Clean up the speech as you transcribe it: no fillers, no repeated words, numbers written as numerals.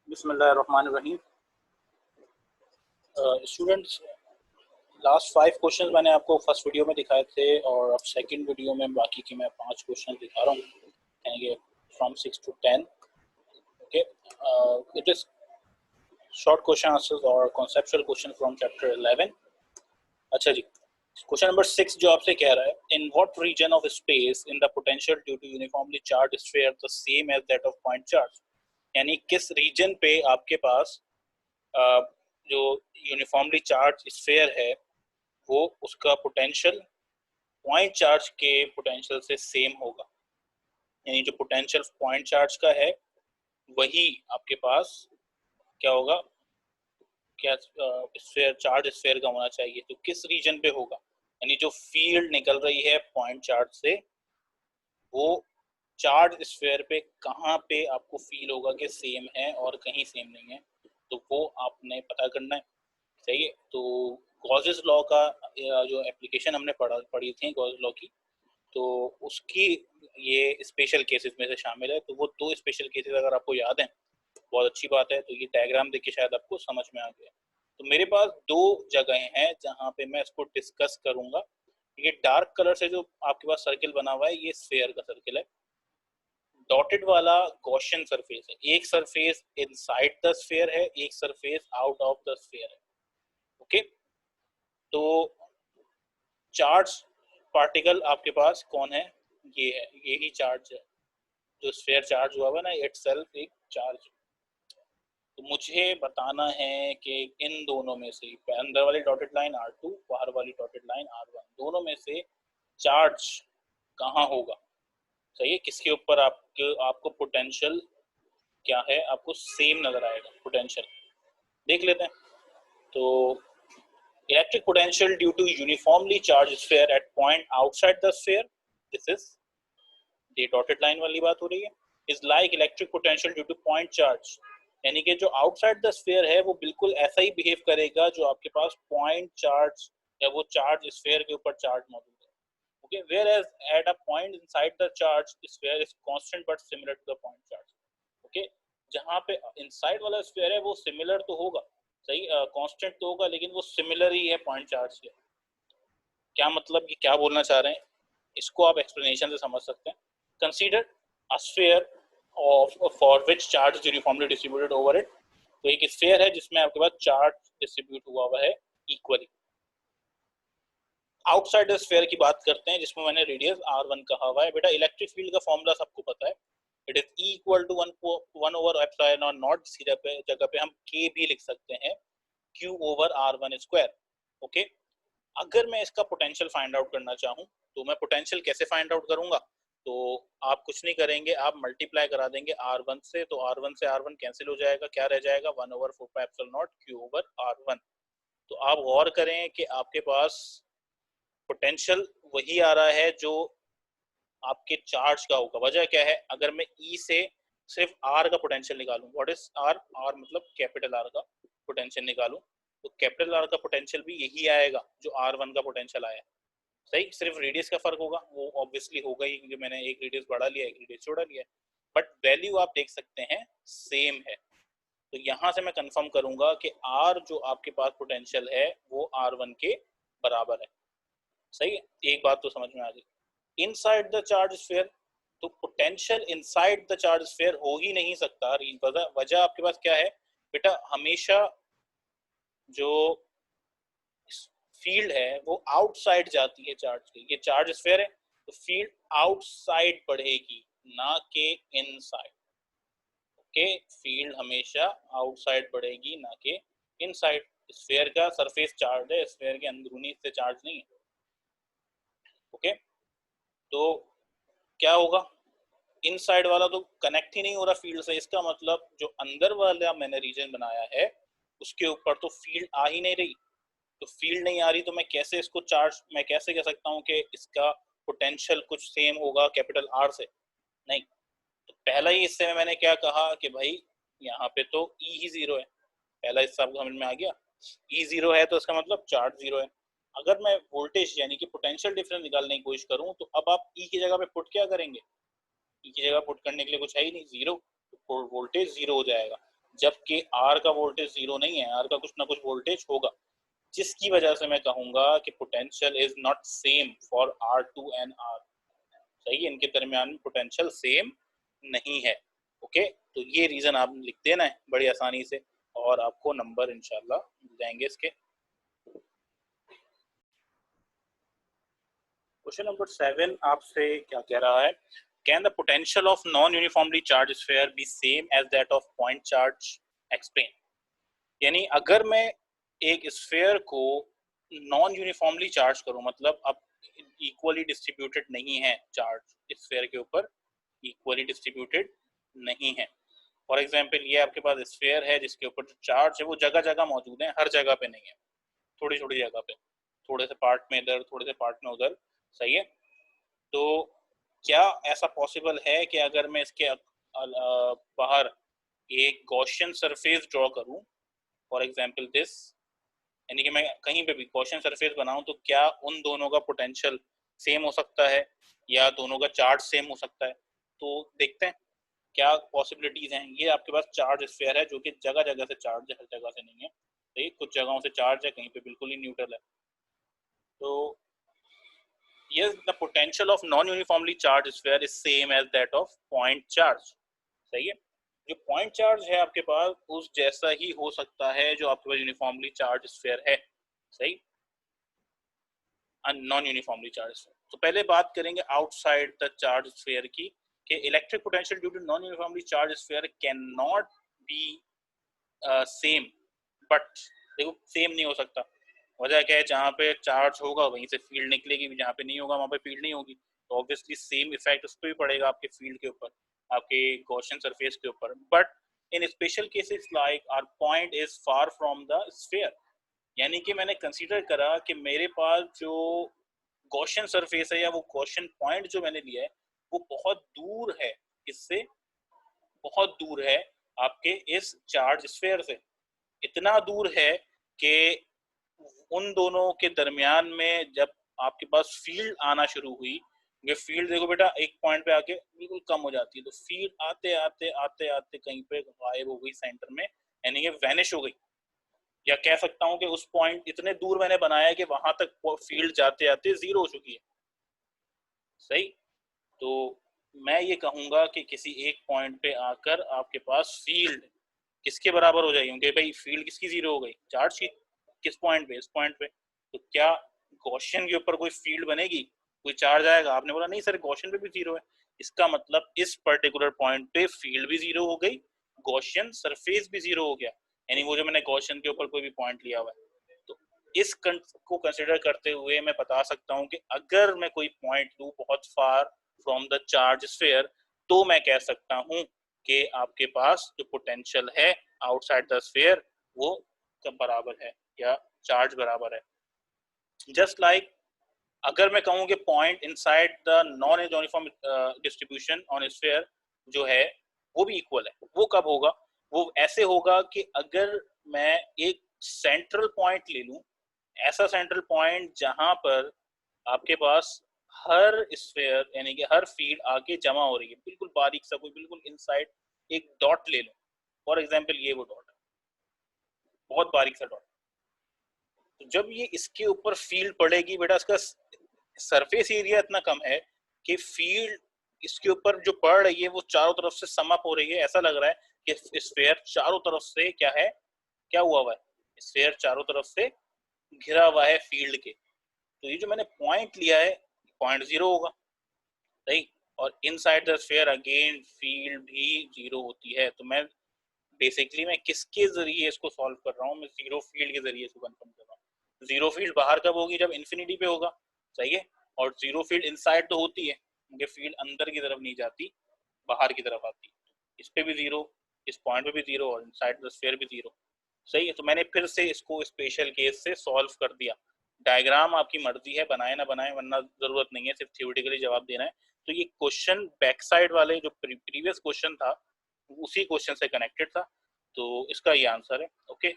बिस्मिल्लाहिर्रहमानिर्रहीम। Students, last 5 questions मैंने आपको फर्स्ट वीडियो में दिखाए थे और अब सेकंड वीडियो में बाकी के मैं 5 क्वेश्चन दिखा रहा हूँ from 6 to 10। Okay, it is short question answers और कॉन्सेप्चुअल क्वेश्चन फ्रॉम चैप्टर 11। अच्छा जी, क्वेश्चन नंबर 6 जो आपसे कह रहा है, in what region of space in the potential due to uniformly charge sphere the same as that of point charge, यानी किस reason पे आपके पास जो यूनिफॉर्मली चार्ज स्फीयर है वो उसका पोटेंशियल पॉइंट चार्ज के पोटेंशियल से सेम होगा। यानी जो पोटेंशियल पॉइंट चार्ज का है वही आपके पास क्या होगा, क्या स्फीयर चार्ज स्फीयर का होना चाहिए। तो किस रीजन पे होगा, यानी जो फील्ड निकल रही है पॉइंट चार्ज से वो चार्ज स्फीयर पे कहाँ पे आपको फील होगा कि सेम है और कहीं सेम नहीं है, तो वो आपने पता करना है। सही है। तो गॉसेस लॉ का जो एप्लीकेशन हमने पढ़ी थी गॉसेस लॉ की, तो उसकी ये स्पेशल केसेस में से शामिल है। तो वो 2 स्पेशल केसेस अगर आपको याद हैं बहुत अच्छी बात है। तो ये डायग्राम देख के शायद आपको समझ में आ गया। तो मेरे पास 2 जगह हैं जहाँ पे मैं इसको डिस्कस करूंगा। ये डार्क कलर से जो आपके पास सर्किल बना हुआ है ये स्फीयर का सर्किल है। डॉटेड वाला गॉसियन सरफेस है। एक सरफेस इनसाइड द स्फीयर है, एक surface out of the sphere है। ओके, तो चार्ज पार्टिकल आपके पास कौन है, ये है, यही चार्ज है जो स्फीयर चार्ज हुआ है ना, इटसेल्फ एक चार्ज। तो मुझे बताना है कि इन दोनों में से अंदर वाली डॉटेड लाइन R2, बाहर वाली डॉटेड लाइन R1, दोनों में से चार्ज कहाँ होगा। सही है। किसके ऊपर आपको पोटेंशियल क्या है, आपको सेम नजर आएगा पोटेंशियल, देख लेते हैं। तो electric potential due to uniformly charged sphere at point outside the sphere, this is ये dotted line वाली बात हो रही है, is like electric potential due to point charge, यानी कि जो आउटसाइड द स्फीयर है वो बिल्कुल ऐसा ही बिहेव करेगा जो आपके पास पॉइंट चार्ज या वो चार्ज स्फीयर के ऊपर चार्ज मौजूद है। Okay, whereas at a point inside the charge sphere is constant but similar to the point charge। Okay, जहाँ पे इनसाइड वाला स्फीयर है वो सिमिलर तो होगा, सही, कांस्टेंट तो होगा, लेकिन वो सिमिलर ही है पॉइंट चार्ज के। क्या मतलब, कि क्या बोलना चाह रहे हैं, इसको आप एक्सप्लेनेशन से समझ सकते हैं। Consider a sphere of for which charge uniformly distributed over it. तो एक स्फीयर है जिसमें आपके पास चार्ज डिस्ट्रीब्यूट हुआ है इक्वली। आउटसाइड द स्फीयर की बात करते हैं जिसमें मैंने रेडियस r1 कहा हुआ है। बेटा इलेक्ट्रिक फील्ड का फॉर्मूला सबको पता है, it is E equal to 1 over epsilon naught. इसी जगह पे हम k भी लिख सकते हैं, Q over R1 square. Okay, अगर मैं इसका पोटेंशियल फाइंड आउट करना चाहूँ तो मैं पोटेंशियल कैसे फाइंड आउट करूंगा। तो आप कुछ नहीं करेंगे, आप मल्टीप्लाई करा देंगे R1 से, तो R1 से R1 कैंसिल हो जाएगा, क्या रह जाएगा 1 over 4 pi epsilon not Q over R1। तो आप गौर करें कि आपके पास पोटेंशियल वही आ रहा है जो आपके चार्ज का होगा। वजह क्या है, अगर मैं E से सिर्फ R का पोटेंशियल निकालूं, व्हाट इज R, R मतलब कैपिटल R का पोटेंशियल निकालूं, तो कैपिटल R का पोटेंशियल भी यही आएगा जो R1 का पोटेंशियल आया। सही, सिर्फ रेडियस का फर्क होगा, वो ऑब्वियसली होगा ही क्योंकि मैंने एक रेडियस बढ़ा लिया एक रेडियस छोड़ा लिया, बट वैल्यू आप देख सकते हैं सेम है। तो यहाँ से मैं कंफर्म करूंगा कि R जो आपके पास पोटेंशियल है वो R1 के बराबर है। सही है, एक बात तो समझ में आ गई। इनसाइड द चार्ज स्फीयर, तो potential inside the charge sphere हो ही नहीं सकता। वजह आपके पास क्या है बेटा, हमेशा जो फील्ड है वो आउटसाइड जाती है चार्ज की। ये चार्ज स्फीयर है तो फील्ड आउटसाइड बढ़ेगी ना कि इनसाइड। ओके, फील्ड हमेशा आउटसाइड बढ़ेगी ना कि इनसाइड। स्फीयर का सरफेस चार्ज है, स्फीयर के अंदरूनी से चार्ज नहीं है। ओके, तो क्या होगा, इनसाइड वाला तो कनेक्ट ही नहीं हो रहा फील्ड से, इसका मतलब जो अंदर वाला मैंने रीजन बनाया है उसके ऊपर तो फील्ड आ ही नहीं रही। तो फील्ड नहीं आ रही तो मैं कैसे इसको चार्ज, मैं कैसे कह सकता हूँ कि इसका पोटेंशियल कुछ सेम होगा कैपिटल R से, नहीं। तो पहला ही हिस्से में मैंने क्या कहा कि भाई यहाँ पे तो E ही 0 है। पहला हिस्सा आपको समझ में आ गया, E 0 है तो इसका मतलब चार्ज 0 है। अगर मैं वोल्टेज यानी कि पोटेंशियल डिफरेंस निकालने की कोशिश करूं तो अब आप E की जगह पे पुट क्या करेंगे, E की जगह पुट करने के लिए कुछ है ही नहीं, 0, तो वोल्टेज 0 हो जाएगा। जबकि आर का वोल्टेज जीरो नहीं है, आर का कुछ ना कुछ वोल्टेज होगा, जिसकी वजह से मैं कहूंगा कि potential is not same for R2 and R। सही है, इनके दरमियान में पोटेंशियल सेम नहीं है। ओके, तो ये रीजन आप लिख देना है बड़ी आसानी से और आपको नंबर इंशाल्लाह मिल जाएंगे इसके। क्वेश्चन नंबर 7 आपसे क्या कह रहा है, can the potential of non uniformly charge sphere be same as that of point charge, explain. यानी अगर मैं एक स्फीयर को नॉन यूनिफॉर्मली चार्ज करूं, मतलब अब इक्वली डिस्ट्रीब्यूटेड नहीं है चार्ज स्फीयर के ऊपर, इक्वली डिस्ट्रीब्यूटेड नहीं है। फॉर एग्जांपल ये आपके पास स्फीयर है जिसके ऊपर जो चार्ज है वो जगह जगह मौजूद है, हर जगह पे नहीं है, थोड़ी छोटी जगह पे, थोड़े से पार्ट में इधर, थोड़े से पार्ट में उधर। सही है, तो क्या ऐसा पॉसिबल है कि अगर मैं इसके बाहर एक गॉसियन सरफेस ड्रॉ करूं, फॉर एग्जांपल दिस, यानी कि मैं कहीं पे भी गॉसियन सरफेस बनाऊं, तो क्या उन दोनों का पोटेंशियल सेम हो सकता है या दोनों का चार्ज सेम हो सकता है? तो देखते हैं क्या पॉसिबिलिटीज हैं। ये आपके पास चार्ज स्फीयर है जो कि जगह जगह से चार्ज है, हर जगह से नहीं है। ठीक, कुछ जगहों से चार्ज है, कहीं पे बिल्कुल ही न्यूट्रल है। तो yes, the potential of non-uniformly charged sphere is same as that of point charge। सही है, जो पॉइंट चार्ज है आपके पास उस जैसा ही हो सकता है जो आपके पास यूनिफॉर्मली चार्ज स्फीयर है। सही, नॉन यूनिफॉर्मली चार्ज। तो पहले बात करेंगे आउटसाइड द चार्ज स्फीयर की, कि electric potential due to non uniformly charge sphere can not be same, but देखो सेम नहीं हो सकता। वजह क्या है, जहाँ पे चार्ज होगा वहीं से फील्ड निकलेगी, जहाँ पे नहीं होगा वहाँ पे फील्ड नहीं होगी, तो ऑब्वियसली सेम इफेक्ट उस पर भी पड़ेगा आपके फील्ड के ऊपर, आपके गॉसियन सरफेस के ऊपर। But in special cases like our point is far from the sphere, यानी कि मैंने कंसीडर करा कि मेरे पास जो गॉसियन सरफेस है या वो गॉसियन पॉइंट जो मैंने लिया है वो बहुत दूर है, इससे बहुत दूर है आपके इस चार्ज स्फीयर से। इतना दूर है कि उन दोनों के दरमियान में जब आपके पास फील्ड आना शुरू हुई, ये फील्ड देखो बेटा एक पॉइंट पे आके बिल्कुल कम हो जाती है, तो फील्ड आते आते आते आते कहीं पे गायब हो गई सेंटर में, यानी ये वैनिश हो गई। या कह सकता हूँ कि उस पॉइंट इतने दूर मैंने बनाया कि वहां तक फील्ड जाते आते जीरो हो चुकी है। सही, तो मैं ये कहूंगा कि किसी एक पॉइंट पे आकर आपके पास फील्ड किसके बराबर हो जाएगी, क्योंकि भाई फील्ड किसकी जीरो हो गई, चार्ज की। किस पॉइंट पे, इस पॉइंट पे। तो क्या गॉसियन के ऊपर कोई फील्ड बनेगी, कोई चार्ज आएगा? आपने बोला नहीं सर गॉसियन पे भी जीरो है, इसका मतलब इस पर्टिकुलर पॉइंट पे फील्ड भी जीरो हो गई, गॉसियन सरफेस भी जीरो हो गया, यानी वो जो मैंने गॉसियन के ऊपर कोई भी पॉइंट लिया हुआ है। तो इस को कंसिडर करते हुए मैं बता सकता हूँ कि अगर मैं कोई पॉइंट लूँ बहुत फार फ्रॉम द चार्ज स्फीयर, तो मैं कह सकता हूँ कि आपके पास जो पोटेंशियल है आउटसाइड द स्फीयर वो कब बराबर है या चार्ज बराबर है। जस्ट लाइक अगर मैं कहूँ कि point inside the non uniform distribution on sphere जो है वो भी इक्वल है। वो कब होगा? वो ऐसे होगा कि अगर मैं एक सेंट्रल पॉइंट ले लूं, ऐसा सेंट्रल पॉइंट जहां पर आपके पास हर स्फीयर यानी कि हर फील्ड आके जमा हो रही है, बिल्कुल बारीक सा कोई बिल्कुल इनसाइड एक डॉट ले लूं, फॉर एग्जांपल ये वो डॉट है, बहुत बारीक सा डॉट। तो जब ये इसके ऊपर फील्ड पड़ेगी बेटा, इसका सरफेस एरिया इतना कम है कि फील्ड इसके ऊपर जो पड़ रही है वो चारों तरफ से सम अप हो रही है। ऐसा लग रहा है कि स्फीयर चारों तरफ से क्या है, क्या हुआ हुआ है, स्फीयर चारों तरफ से घिरा हुआ है फील्ड के। तो ये जो मैंने पॉइंट लिया है पॉइंट जीरो होगा। सही, और inside the sphere again field भी जीरो होती है। तो मैं बेसिकली मैं किसके जरिए इसको सॉल्व कर रहा हूँ, मैं जीरो फील्ड के जरिए इसको कंफर्म कर रहा हूँ। जीरो फील्ड बाहर कब होगी? जब इन्फिनिटी पे होगा। सही है, और जीरो फील्ड इनसाइड तो होती है क्योंकि फील्ड अंदर की तरफ नहीं जाती, बाहर की तरफ आती। इस पे भी जीरो, इस पॉइंट पे भी जीरो, और इनसाइड द स्फीयर भी जीरो। सही है, तो मैंने फिर से इसको स्पेशल केस से सॉल्व कर दिया। डायग्राम आपकी मर्जी है, बनाए ना बनाए, वरना जरूरत नहीं है, सिर्फ थ्योरेटिकली जवाब देना है। तो ये क्वेश्चन बैक साइड वाले जो प्रीवियस क्वेश्चन था उसी क्वेश्चन से कनेक्टेड था, तो इसका ये आंसर है। ओके,